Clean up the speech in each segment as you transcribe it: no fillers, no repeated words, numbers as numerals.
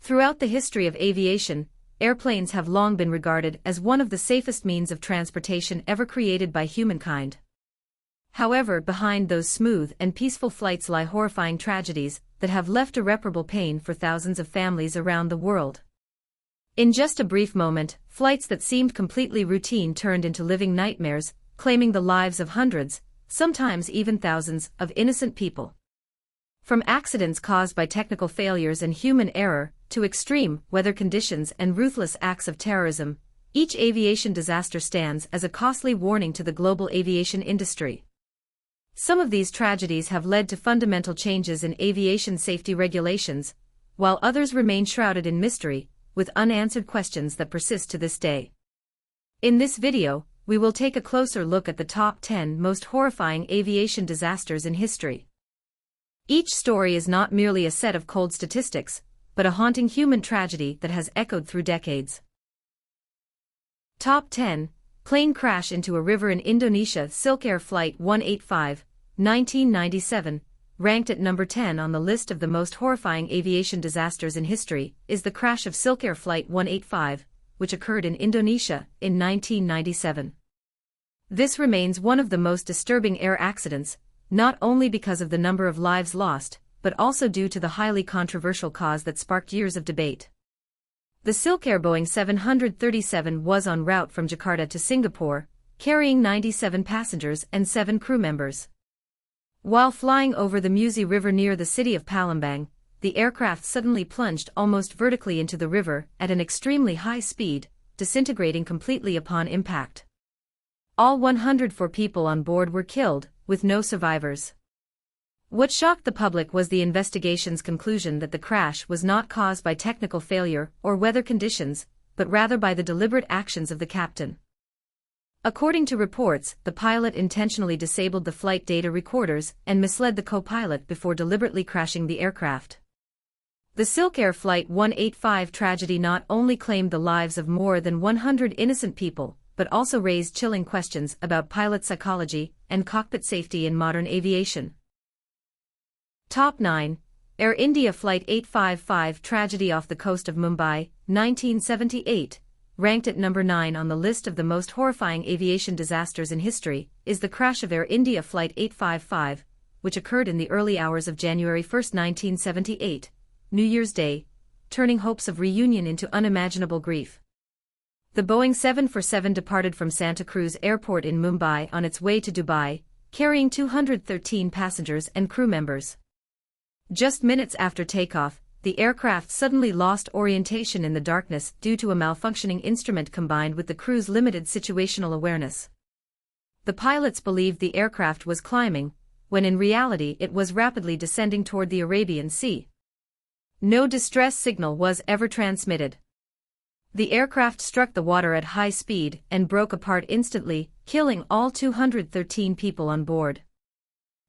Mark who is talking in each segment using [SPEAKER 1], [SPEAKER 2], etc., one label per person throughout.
[SPEAKER 1] Throughout the history of aviation, airplanes have long been regarded as one of the safest means of transportation ever created by humankind. However, behind those smooth and peaceful flights lie horrifying tragedies that have left irreparable pain for thousands of families around the world. In just a brief moment, flights that seemed completely routine turned into living nightmares, claiming the lives of hundreds, sometimes even thousands, of innocent people. From accidents caused by technical failures and human error, to extreme weather conditions and ruthless acts of terrorism, each aviation disaster stands as a costly warning to the global aviation industry. Some of these tragedies have led to fundamental changes in aviation safety regulations, while others remain shrouded in mystery, with unanswered questions that persist to this day. In this video, we will take a closer look at the top 10 most horrifying aviation disasters in history. Each story is not merely a set of cold statistics, but a haunting human tragedy that has echoed through decades. Top 10. Plane crash into a river in Indonesia. Silkair Flight 185, 1997, ranked at number 10 on the list of the most horrifying aviation disasters in history, is the crash of Silkair Flight 185, which occurred in Indonesia in 1997. This remains one of the most disturbing air accidents, not only because of the number of lives lost, but also due to the highly controversial cause that sparked years of debate. The Silkair Boeing 737 was en route from Jakarta to Singapore, carrying 97 passengers and 7 crew members. While flying over the Musi River near the city of Palembang, the aircraft suddenly plunged almost vertically into the river at an extremely high speed, disintegrating completely upon impact. All 104 people on board were killed, with no survivors. What shocked the public was the investigation's conclusion that the crash was not caused by technical failure or weather conditions, but rather by the deliberate actions of the captain. According to reports, the pilot intentionally disabled the flight data recorders and misled the co-pilot before deliberately crashing the aircraft. The Silkair Flight 185 tragedy not only claimed the lives of more than 100 innocent people, but also raised chilling questions about pilot psychology and cockpit safety in modern aviation. Top 9. Air India Flight 855 tragedy off the coast of Mumbai, 1978, ranked at number 9 on the list of the most horrifying aviation disasters in history, is the crash of Air India Flight 855, which occurred in the early hours of January 1, 1978, New Year's Day, turning hopes of reunion into unimaginable grief. The Boeing 747 departed from Santa Cruz Airport in Mumbai on its way to Dubai, carrying 213 passengers and crew members. Just minutes after takeoff, the aircraft suddenly lost orientation in the darkness due to a malfunctioning instrument combined with the crew's limited situational awareness. The pilots believed the aircraft was climbing, when in reality it was rapidly descending toward the Arabian Sea. No distress signal was ever transmitted. The aircraft struck the water at high speed and broke apart instantly, killing all 213 people on board.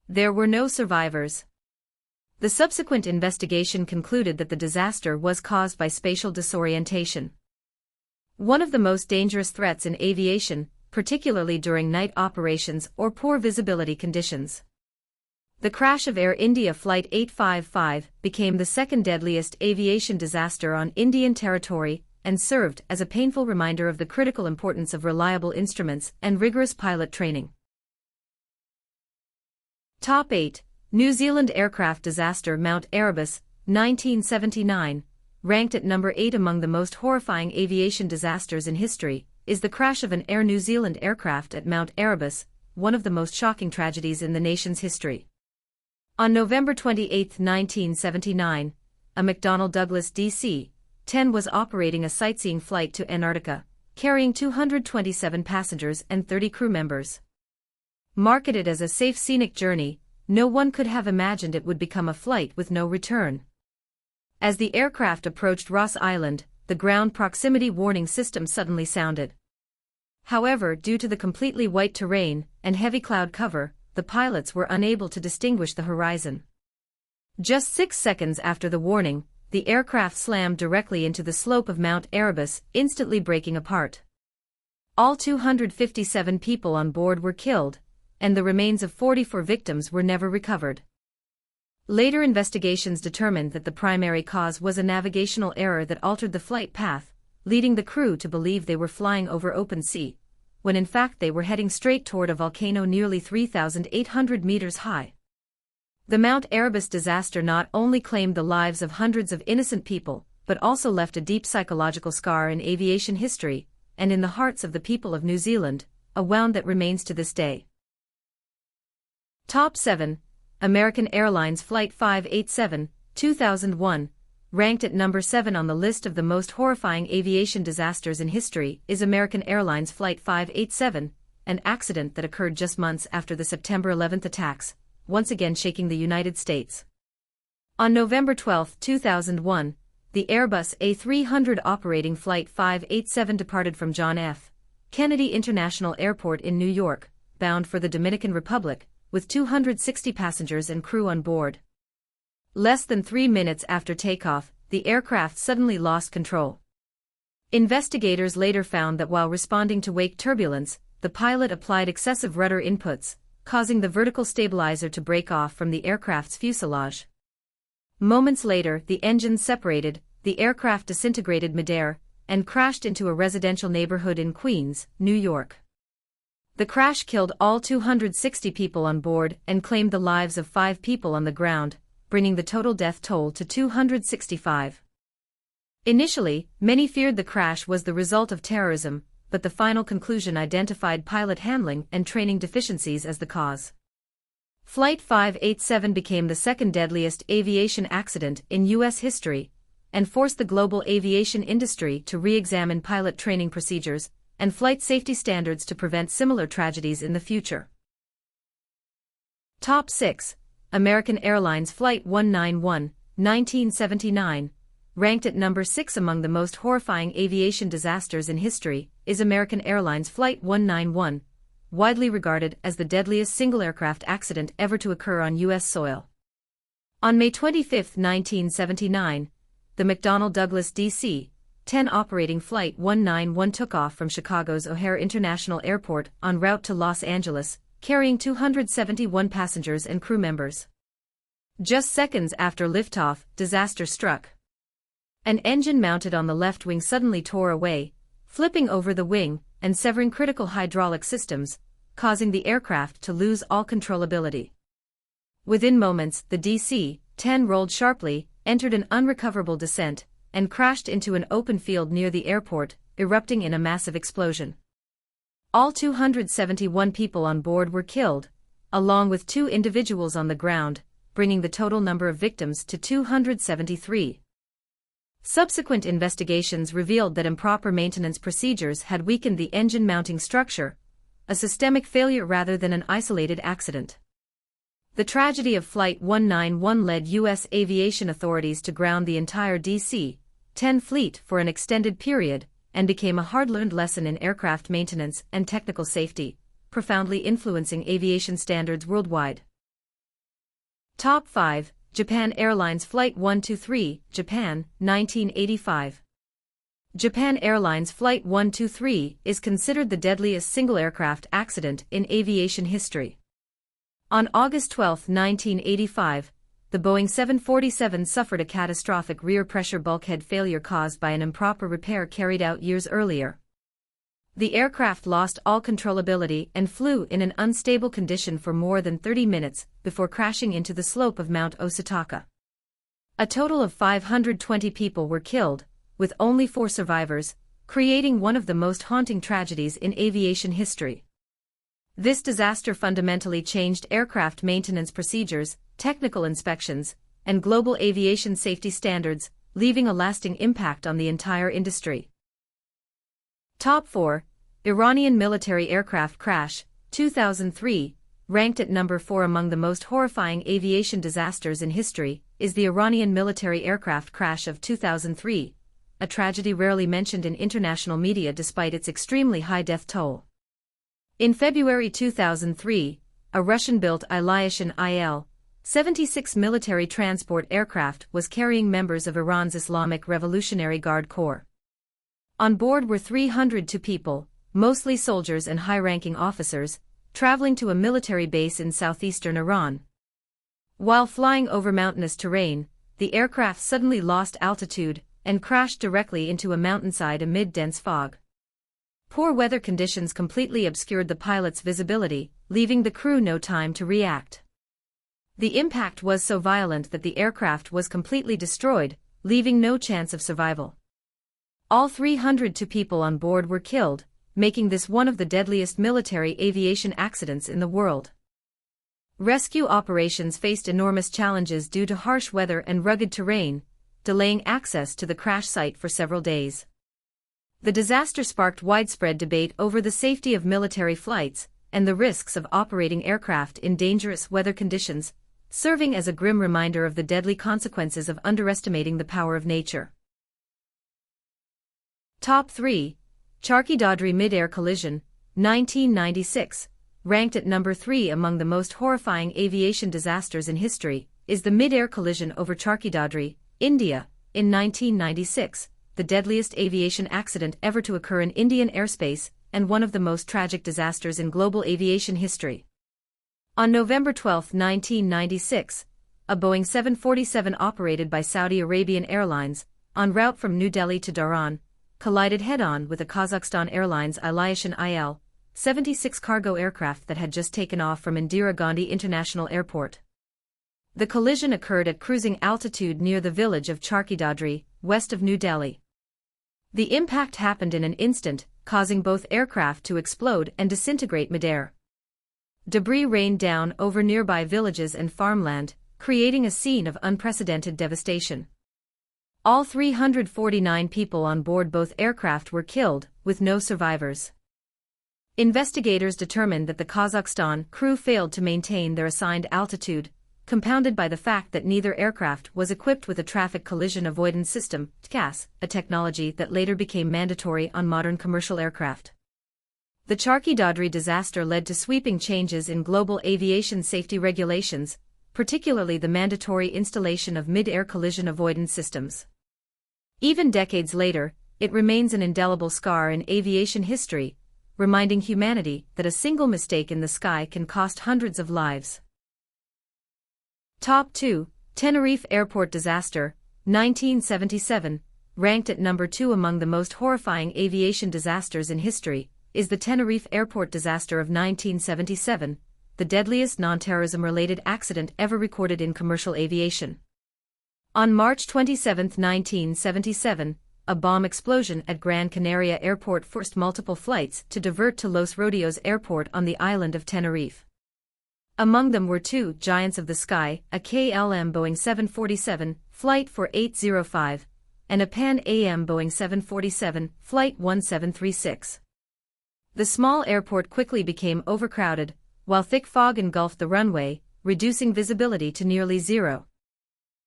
[SPEAKER 1] There were no survivors. The subsequent investigation concluded that the disaster was caused by spatial disorientation. One of the most dangerous threats in aviation, particularly during night operations or poor visibility conditions. The crash of Air India Flight 855 became the second deadliest aviation disaster on Indian territory and served as a painful reminder of the critical importance of reliable instruments and rigorous pilot training. Top 8. New Zealand aircraft disaster. Mount Erebus, 1979, ranked at number 8 among the most horrifying aviation disasters in history, is the crash of an Air New Zealand aircraft at Mount Erebus, one of the most shocking tragedies in the nation's history. On November 28, 1979, a McDonnell Douglas DC-10 was operating a sightseeing flight to Antarctica, carrying 227 passengers and 30 crew members. Marketed as a safe scenic journey, no one could have imagined it would become a flight with no return. As the aircraft approached Ross Island, the ground proximity warning system suddenly sounded. However, due to the completely white terrain and heavy cloud cover, the pilots were unable to distinguish the horizon. Just 6 seconds after the warning, the aircraft slammed directly into the slope of Mount Erebus, instantly breaking apart. All 257 people on board were killed, and the remains of 44 victims were never recovered. Later investigations determined that the primary cause was a navigational error that altered the flight path, leading the crew to believe they were flying over open sea, when in fact they were heading straight toward a volcano nearly 3,800 meters high. The Mount Erebus disaster not only claimed the lives of hundreds of innocent people, but also left a deep psychological scar in aviation history, and in the hearts of the people of New Zealand, a wound that remains to this day. Top 7. American Airlines Flight 587, 2001, ranked at number 7 on the list of the most horrifying aviation disasters in history, is American Airlines Flight 587, an accident that occurred just months after the September 11 attacks, once again shaking the United States. On November 12, 2001, the Airbus A300 operating Flight 587 departed from John F. Kennedy International Airport in New York, bound for the Dominican Republic, with 260 passengers and crew on board. Less than 3 minutes after takeoff, the aircraft suddenly lost control. Investigators later found that while responding to wake turbulence, the pilot applied excessive rudder inputs, causing the vertical stabilizer to break off from the aircraft's fuselage. Moments later, the engines separated, the aircraft disintegrated midair, and crashed into a residential neighborhood in Queens, New York. The crash killed all 260 people on board and claimed the lives of 5 people on the ground, bringing the total death toll to 265. Initially, many feared the crash was the result of terrorism, but the final conclusion identified pilot handling and training deficiencies as the cause. Flight 587 became the second deadliest aviation accident in U.S. history, and forced the global aviation industry to re-examine pilot training procedures and flight safety standards to prevent similar tragedies in the future. Top 6. American Airlines Flight 191, 1979, ranked at number 6 among the most horrifying aviation disasters in history, is American Airlines Flight 191, widely regarded as the deadliest single-aircraft accident ever to occur on U.S. soil. On May 25, 1979, the McDonnell Douglas DC-10 operating Flight 191 took off from Chicago's O'Hare International Airport en route to Los Angeles, carrying 271 passengers and crew members. Just seconds after liftoff, disaster struck. An engine mounted on the left wing suddenly tore away, flipping over the wing and severing critical hydraulic systems, causing the aircraft to lose all controllability. Within moments, the DC-10 rolled sharply, entered an unrecoverable descent, and crashed into an open field near the airport, erupting in a massive explosion. All 271 people on board were killed, along with 2 individuals on the ground, bringing the total number of victims to 273. Subsequent investigations revealed that improper maintenance procedures had weakened the engine mounting structure, a systemic failure rather than an isolated accident. The tragedy of Flight 191 led U.S. aviation authorities to ground the entire DC-10 fleet for an extended period, and became a hard-learned lesson in aircraft maintenance and technical safety, profoundly influencing aviation standards worldwide. Top 5. Japan Airlines Flight 123, Japan, 1985. Japan Airlines Flight 123 is considered the deadliest single-aircraft accident in aviation history. On August 12, 1985, the Boeing 747 suffered a catastrophic rear pressure bulkhead failure caused by an improper repair carried out years earlier. The aircraft lost all controllability and flew in an unstable condition for more than 30 minutes before crashing into the slope of Mount Osataka. A total of 520 people were killed, with only 4 survivors, creating one of the most haunting tragedies in aviation history. This disaster fundamentally changed aircraft maintenance procedures, technical inspections, and global aviation safety standards, leaving a lasting impact on the entire industry. Top 4. Iranian military aircraft crash, 2003, ranked at number 4 among the most horrifying aviation disasters in history, is the Iranian military aircraft crash of 2003, a tragedy rarely mentioned in international media despite its extremely high death toll. In February 2003, a Russian-built Ilyushin Il-76 military transport aircraft was carrying members of Iran's Islamic Revolutionary Guard Corps. On board were 302 people, mostly soldiers and high-ranking officers, traveling to a military base in southeastern Iran. While flying over mountainous terrain, the aircraft suddenly lost altitude and crashed directly into a mountainside amid dense fog. Poor weather conditions completely obscured the pilot's visibility, leaving the crew no time to react. The impact was so violent that the aircraft was completely destroyed, leaving no chance of survival. All 302 people on board were killed, making this one of the deadliest military aviation accidents in the world. Rescue operations faced enormous challenges due to harsh weather and rugged terrain, delaying access to the crash site for several days. The disaster sparked widespread debate over the safety of military flights and the risks of operating aircraft in dangerous weather conditions, serving as a grim reminder of the deadly consequences of underestimating the power of nature. Top 3. Charkhi-Dadri Mid-Air Collision, 1996. Ranked at number 3 among the most horrifying aviation disasters in history, is the mid-air collision over Charkhi-Dadri, India, in 1996, the deadliest aviation accident ever to occur in Indian airspace and one of the most tragic disasters in global aviation history. On November 12, 1996, a Boeing 747 operated by Saudi Arabian Airlines, en route from New Delhi to Dhahran, collided head-on with a Kazakhstan Airlines aviation IL-76 cargo aircraft that had just taken off from Indira Gandhi International Airport. The collision occurred at cruising altitude near the village of Charkhi-Dadri, west of New Delhi. The impact happened in an instant, causing both aircraft to explode and disintegrate midair. Debris rained down over nearby villages and farmland, creating a scene of unprecedented devastation. All 349 people on board both aircraft were killed, with no survivors. Investigators determined that the Kazakhstan crew failed to maintain their assigned altitude, compounded by the fact that neither aircraft was equipped with a traffic collision avoidance system, TCAS, a technology that later became mandatory on modern commercial aircraft. The Charkhi-Dadri disaster led to sweeping changes in global aviation safety regulations, particularly the mandatory installation of mid-air collision avoidance systems. Even decades later, it remains an indelible scar in aviation history, reminding humanity that a single mistake in the sky can cost hundreds of lives. Top 2. Tenerife Airport Disaster, 1977. Ranked at number 2 among the most horrifying aviation disasters in history, is the Tenerife Airport disaster of 1977, the deadliest non-terrorism-related accident ever recorded in commercial aviation. On March 27, 1977, a bomb explosion at Gran Canaria Airport forced multiple flights to divert to Los Rodeos Airport on the island of Tenerife. Among them were two giants of the sky, a KLM Boeing 747, Flight 4805, and a Pan Am Boeing 747, Flight 1736. The small airport quickly became overcrowded, while thick fog engulfed the runway, reducing visibility to nearly zero.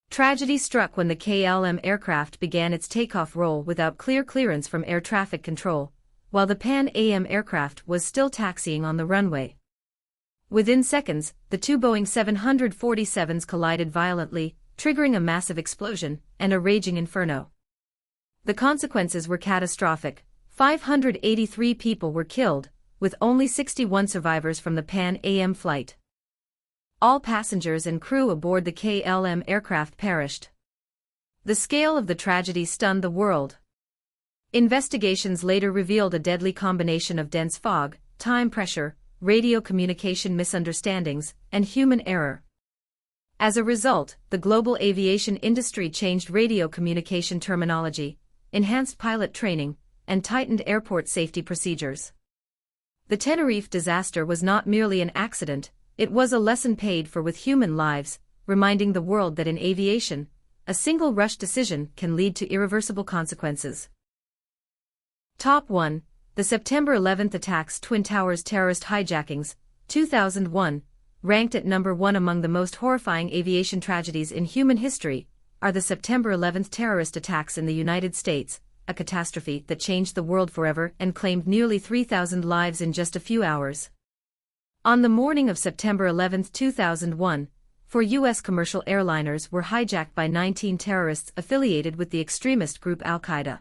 [SPEAKER 1] Tragedy struck when the KLM aircraft began its takeoff roll without clear clearance from air traffic control, while the Pan Am aircraft was still taxiing on the runway. Within seconds, the two Boeing 747s collided violently, triggering a massive explosion and a raging inferno. The consequences were catastrophic. 583 people were killed, with only 61 survivors from the Pan Am flight. All passengers and crew aboard the KLM aircraft perished. The scale of the tragedy stunned the world. Investigations later revealed a deadly combination of dense fog, time pressure, radio communication misunderstandings, and human error. As a result, the global aviation industry changed radio communication terminology, enhanced pilot training, and tightened airport safety procedures. The Tenerife disaster was not merely an accident, it was a lesson paid for with human lives, reminding the world that in aviation, a single rush decision can lead to irreversible consequences. Top 1. The September 11th attacks. Twin Towers terrorist hijackings, 2001. Ranked at number 1 among the most horrifying aviation tragedies in human history, are the September 11th terrorist attacks in the United States, a catastrophe that changed the world forever and claimed nearly 3,000 lives in just a few hours. On the morning of September 11, 2001, 4 U.S. commercial airliners were hijacked by 19 terrorists affiliated with the extremist group Al-Qaeda.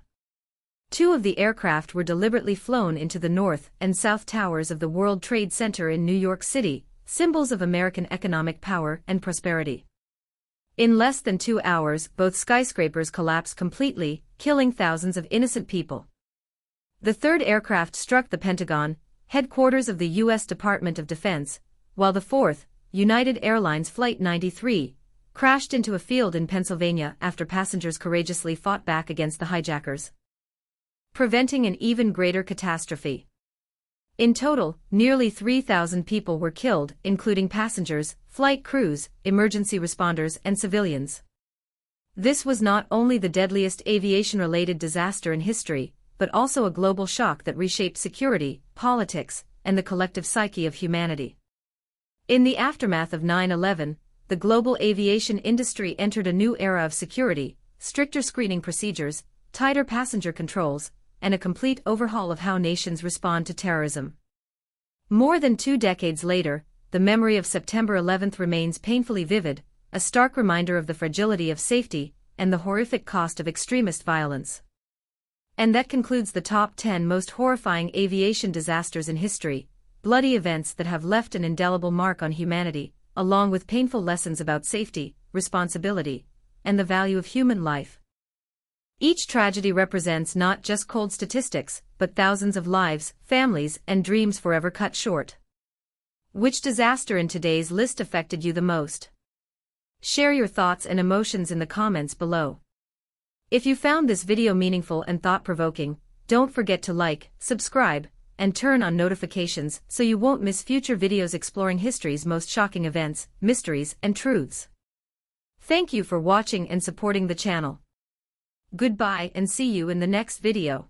[SPEAKER 1] 2 of the aircraft were deliberately flown into the north and south towers of the World Trade Center in New York City, symbols of American economic power and prosperity. In less than 2 hours, both skyscrapers collapsed completely, killing thousands of innocent people. The third aircraft struck the Pentagon, headquarters of the U.S. Department of Defense, while the fourth, United Airlines Flight 93, crashed into a field in Pennsylvania after passengers courageously fought back against the hijackers, preventing an even greater catastrophe. In total, nearly 3,000 people were killed, including passengers, flight crews, emergency responders, and civilians. This was not only the deadliest aviation-related disaster in history, but also a global shock that reshaped security, politics, and the collective psyche of humanity. In the aftermath of 9/11, the global aviation industry entered a new era of security, stricter screening procedures, tighter passenger controls, and a complete overhaul of how nations respond to terrorism. More than 2 decades later, the memory of September 11 remains painfully vivid, a stark reminder of the fragility of safety and the horrific cost of extremist violence. And that concludes the top 10 most horrifying aviation disasters in history, bloody events that have left an indelible mark on humanity, along with painful lessons about safety, responsibility, and the value of human life. Each tragedy represents not just cold statistics, but thousands of lives, families, and dreams forever cut short. Which disaster in today's list affected you the most? Share your thoughts and emotions in the comments below. If you found this video meaningful and thought-provoking, don't forget to like, subscribe, and turn on notifications so you won't miss future videos exploring history's most shocking events, mysteries, and truths. Thank you for watching and supporting the channel. Goodbye and see you in the next video.